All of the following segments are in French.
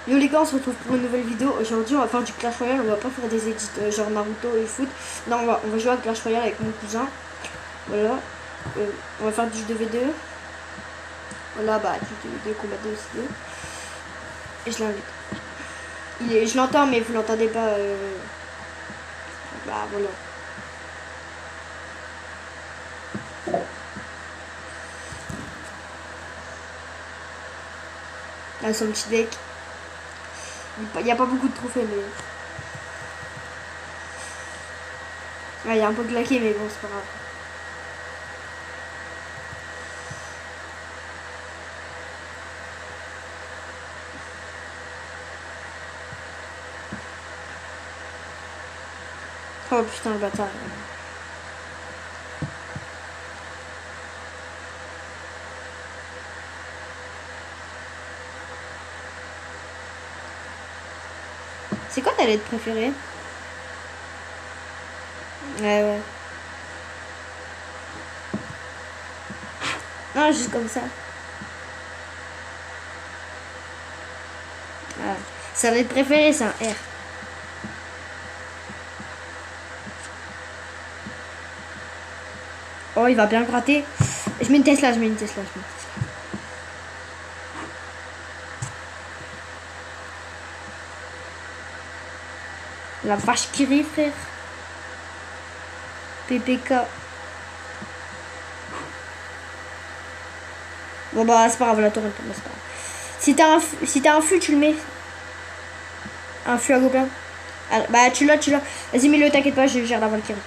Yo les gars, on se retrouve pour une nouvelle vidéo. Aujourd'hui, on va faire du Clash Royale. On va pas faire des edits genre Naruto et foot. Non, on va jouer à Clash Royale avec mon cousin. Voilà. On va faire du jeu de V2. Voilà, bah, du jeu de V2, combat 2 aussi. Et je l'invite. Je l'entends, mais vous l'entendez pas. Bah, voilà. Là, son petit deck. Il n'y a pas beaucoup de trophées, mais. Ouais, il y a un peu claqué, mais bon, c'est pas grave. Oh putain, le bâtard. C'est quoi ta lettre préférée? Ouais, ouais. Non, juste comme ça. Ah. Sa lettre préférée, c'est un R. Oh, il va bien gratter. Je mets une Tesla, je mets une Tesla, je mets une Tesla. La vache qui rit, frère. PPK. Bon bah c'est pas grave, la tour elle tombe, c'est pas grave. Si t'as un fût, tu le mets. Un fût à gobelin. Ah, bah tu l'as. Vas-y, mets-le, t'inquiète pas, je gère la Valkyrie.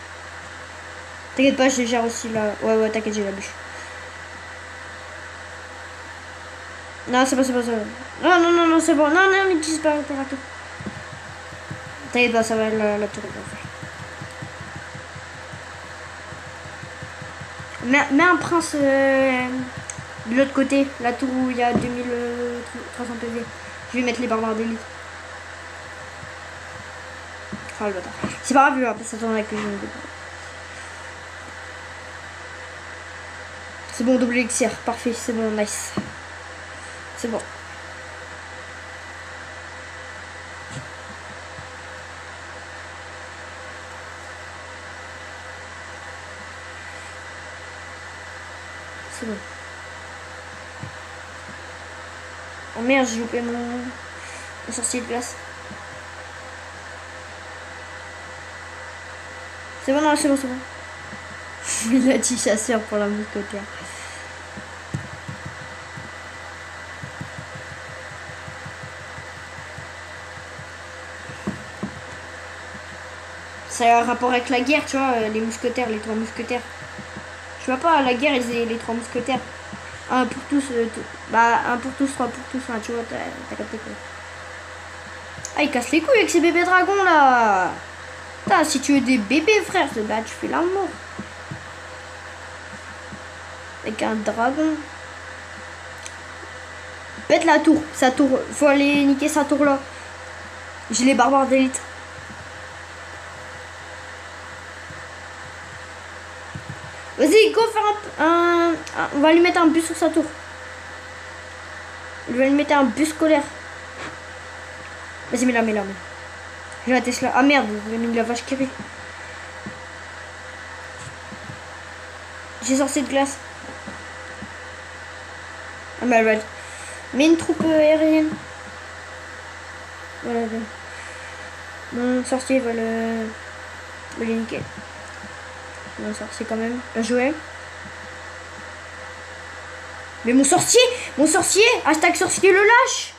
T'inquiète pas, je gère aussi la. Ouais, t'inquiète, j'ai la bûche. Non, c'est pas ça. Non, c'est bon. Non, il disparaît, t'as raté. T'inquiète pas, ça va, la tour elle va faire. Mets un prince de l'autre côté, la tour où il y a 2300 PV. Je vais mettre les barbares d'élite. Oh le bâtard. C'est pas grave, après ça tourne avec les jeunes. C'est bon, double élixir. Parfait, c'est bon, nice. C'est bon. C'est bon. Oh merde, j'ai loupé mon sorcier de glace. C'est bon, non, c'est bon. Il a dit chasseur pour la mousquetaire. Ça a un rapport avec la guerre, tu vois, les mousquetaires, les trois mousquetaires. Je vois pas, la guerre, les trois mousquetaires. Un pour tous, bah, un pour tous, trois pour tous, hein, tu vois, t'as capté quoi. Ah, il casse les couilles avec ces bébés dragons là. Putain, si tu veux des bébés, frère, bah, tu fais l'amour. Avec un dragon. Pète la tour, sa tour. Faut aller niquer sa tour là. J'ai les barbares d'élite. Vas-y, go faire on va lui mettre un bus sur sa tour. On va lui mettre un bus scolaire. Vas-y, mets-la. J'ai la Tesla. Ah merde, j'ai mis de la vache qui rit. J'ai sorti de glace. Ah bah elle va. Mets une troupe aérienne. Voilà. Mon sorcier va le niquer. Mon sorcier quand même. Bien joué. Mais mon sorcier, hashtag sorcier le lâche.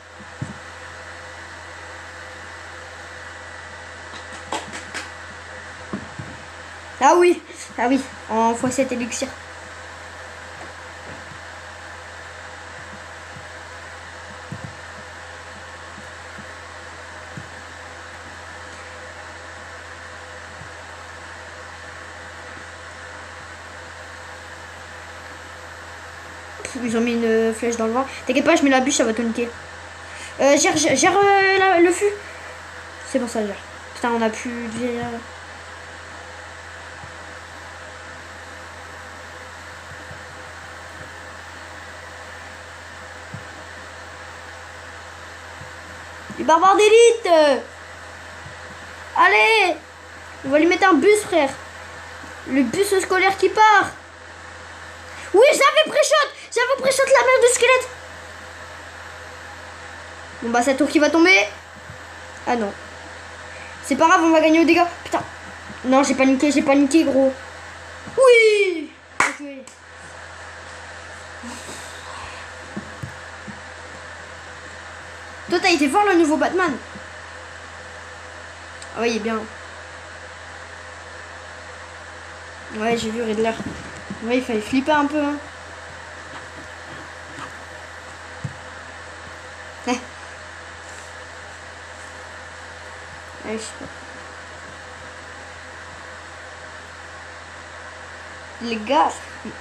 Ah oui, en x7 élixir. Ils ont mis une flèche dans le vent. T'inquiète pas, je mets la bûche, ça va tout niquer. Gère le fût. C'est bon, ça gère. Putain, on a plus de vie. Les barbares d'élite. Allez. On va lui mettre un bus, frère. Le bus scolaire qui part. Oui, j'avais pré-shot la merde de squelette. Bon bah c'est tour qui va tomber. Ah non. C'est pas grave, on va gagner au dégâts. Putain. Non, j'ai paniqué gros. Oui. Okay. Toi t'as été voir le nouveau Batman? Ah ouais, il est bien. Ouais, j'ai vu Riddler. Ouais, il fallait flipper un peu. Hein. Ouais, je sais pas. Les gars,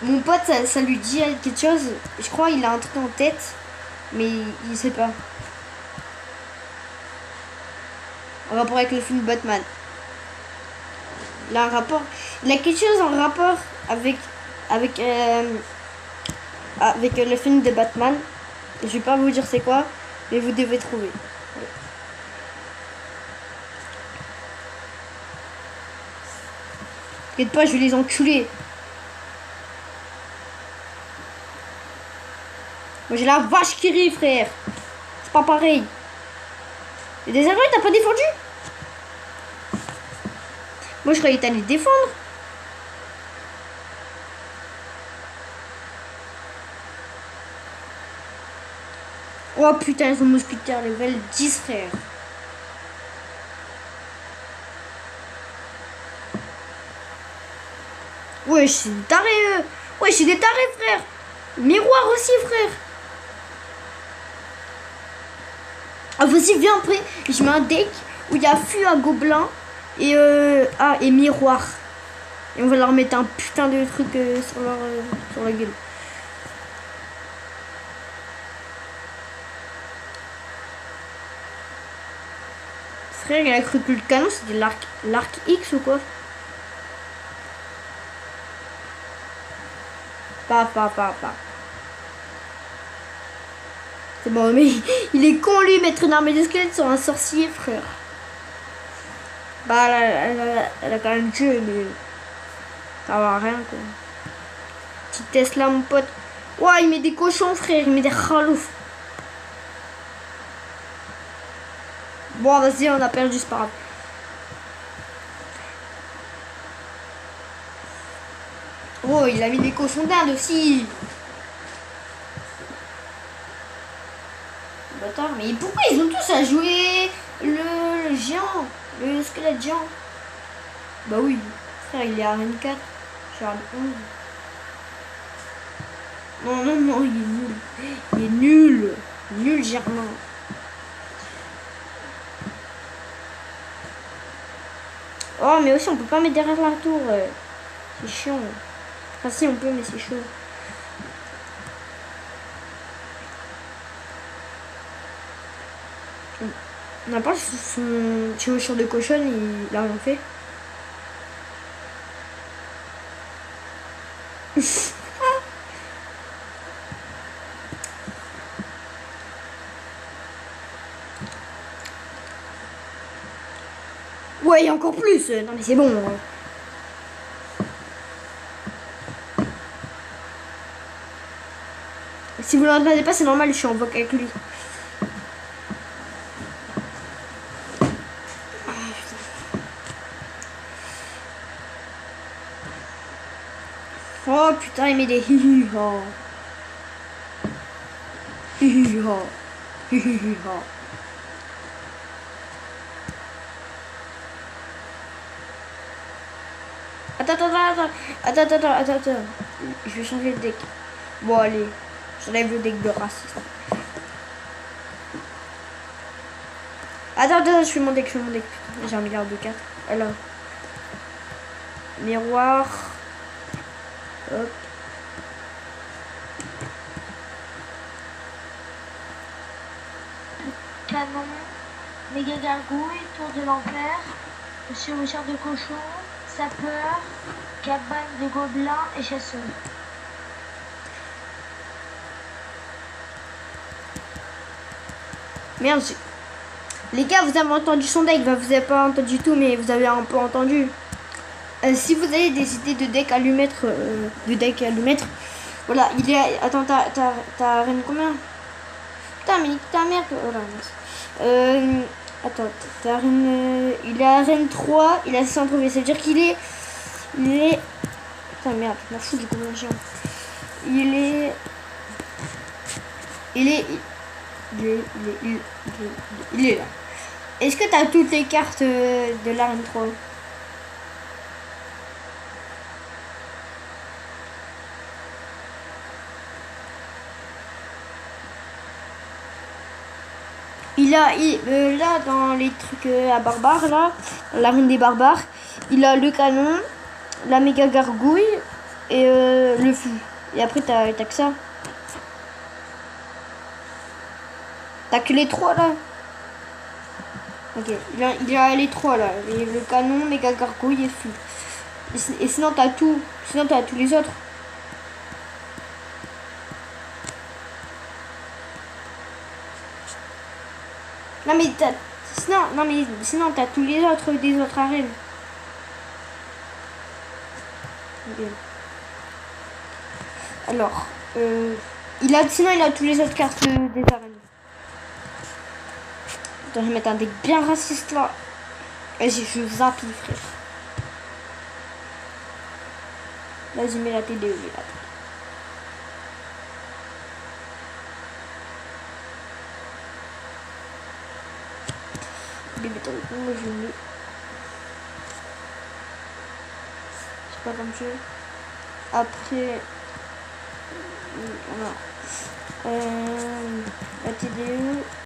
mon pote, ça lui dit quelque chose. Je crois qu'il a un truc en tête, mais il sait pas. En rapport avec le film Batman. Il a un rapport. Il a quelque chose en rapport avec le film de Batman. Je vais pas vous dire c'est quoi, mais vous devez trouver. T'inquiète pas, je vais les enculer. Moi j'ai la vache qui rit, frère. C'est pas pareil. Et des amis, t'as pas défendu? Moi je croyais que t'allais défendre. Oh putain, ils sont mousquetaires level 10, frère. Ouais, je suis des tarés, Ouais, je suis des tarés, frère. Miroir aussi, frère. Ah, vas-y, viens après. Je mets un deck où il y a fût à gobelin et, et miroir. Et on va leur mettre un putain de truc sur la gueule. Frère, il a cru que le canon c'était l'arc X ou quoi? Pas. C'est bon, mais il est con lui mettre une armée de squelettes sur un sorcier, frère. Bah, elle a quand même tué, mais ça va rien quoi. Petit Tesla, mon pote. Ouais, il met des cochons, frère, il met des raloufs. Bon, vas-y, on a perdu, c'est pas grave. Oh, il a mis des cochons d'Inde aussi. Bâtard, mais pourquoi ils ont tous à jouer le géant, le squelette géant? Bah oui, frère, il est à Arène 4, je suis à Arène 11. Non, il est nul. Il est nul. Nul, Germain. Oh, mais aussi, on peut pas mettre derrière la tour. C'est chiant. Enfin, si, on peut, mais c'est chaud. On n'a pas son chevaucheur de cochonne, il a rien fait. Ouais, encore plus. Non, mais c'est bon. Si vous l'entendez pas, c'est normal, je suis en voc avec lui. Oh putain, il met des hi-hi-ha. Hi-hi-ha. Hi-hi-ha. Attends. Je vais changer de deck. Bon, allez. J'enlève le deck de raciste. Attends, je fais mon deck. J'ai un milliard de cartes. Alors. Miroir. Hop. Canon. Méga gargouille. Tour de l'enfer. Chevaucheur de cochon. Sapeur. Cabane de gobelins et chasseur. Merde, Les gars, vous avez entendu son deck. Bah, vous n'avez pas entendu tout, mais vous avez un peu entendu. Si vous avez des idées de deck à lui mettre, voilà, il est. Attends, t'as reine combien? Putain, mais nique ta mère. Voilà, attends, t'as reine. Il est à reine 3, il a 600 trophées. Ça veut dire qu'il est. Putain, merde, je m'en fous du combien géant. Il est. Il est là. Est-ce que t'as toutes les cartes de l'arène 3? Là, dans les trucs à barbares, là, dans l'arène des barbares, il a le canon, la méga gargouille et le fou. Et après, t'as que ça. T'as que les 3 là. Ok, il a les 3 là. Le canon, méga gargouille et fou. Et sinon, t'as tout. Sinon, t'as tous les autres. Non mais sinon t'as tous les autres des autres arènes. Okay. Alors, sinon il a tous les autres cartes des arènes. Attends, je vais mettre un deck bien raciste là. Vas-y, je zappe frère. Vas-y, mets la TDE là. Bébé, moi je mets. C'est pas comme jeu. Après. Voilà. La TDE.